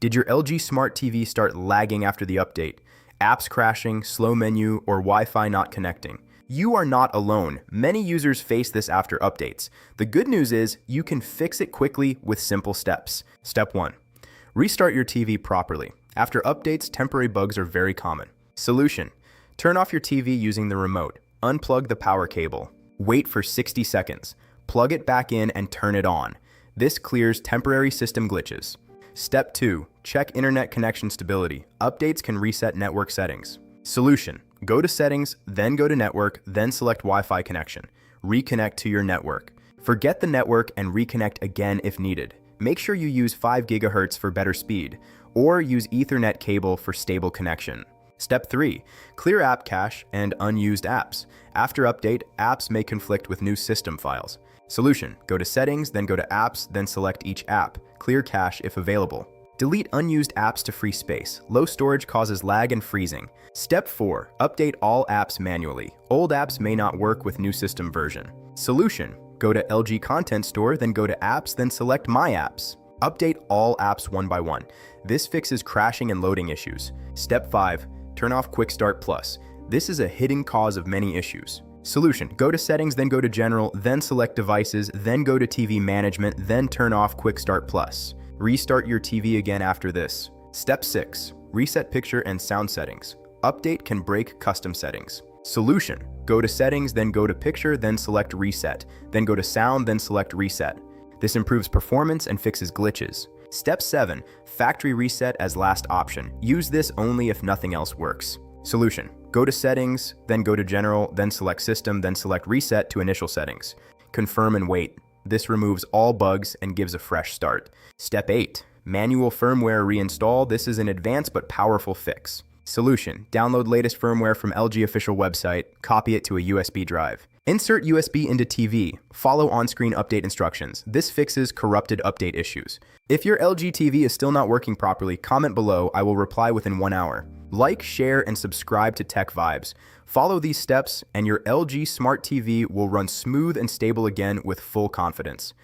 Did your LG Smart TV start lagging after the update? Apps crashing, slow menu, or Wi-Fi not connecting? You are not alone. Many users face this after updates. The good news is you can fix it quickly with simple steps. Step 1. Restart your TV properly. After updates, temporary bugs are very common. Solution. Turn off your TV using the remote. Unplug the power cable. Wait for 60 seconds. Plug it back in and turn it on. This clears temporary system glitches. Step 2. Check internet connection stability. Updates can reset network settings. Solution. Go to Settings, then go to Network, then select Wi-Fi connection. Reconnect to your network. Forget the network and reconnect again if needed. Make sure you use 5 GHz for better speed, or use Ethernet cable for stable connection. Step 3. Clear app cache and unused apps. After update, apps may conflict with new system files. Solution. Go to Settings, then go to Apps, then select each app. Clear cache if available. Delete unused apps to free space. Low storage causes lag and freezing. Step 4. Update all apps manually. Old apps may not work with new system version. Solution. Go to LG Content Store, then go to Apps, then select My Apps. Update all apps one by one. This fixes crashing and loading issues. Step 5. Turn off Quick Start Plus. This is a hidden cause of many issues. Solution. Go to Settings, then go to General, then select Devices, then go to TV Management, then turn off Quick Start Plus. Restart your TV again after this. Step 6. Reset picture and sound settings. Update can break custom settings. Solution. Go to Settings, then go to Picture, then select Reset. Then go to Sound, then select Reset. This improves performance and fixes glitches. Step 7. Factory reset as last option. Use this only if nothing else works. Solution. Go to Settings, then go to General, then select System, then select Reset to initial settings. Confirm and wait. This removes all bugs and gives a fresh start. Step 8. Manual firmware reinstall. This is an advanced but powerful fix. Solution. Download latest firmware from LG official website. Copy it to a USB drive. Insert USB into TV. Follow on-screen update instructions. This fixes corrupted update issues. If your LG TV is still not working properly, comment below. I will reply within 1 hour. Like, share, and subscribe to TechVibes. Follow these steps, and your LG Smart TV will run smooth and stable again with full confidence.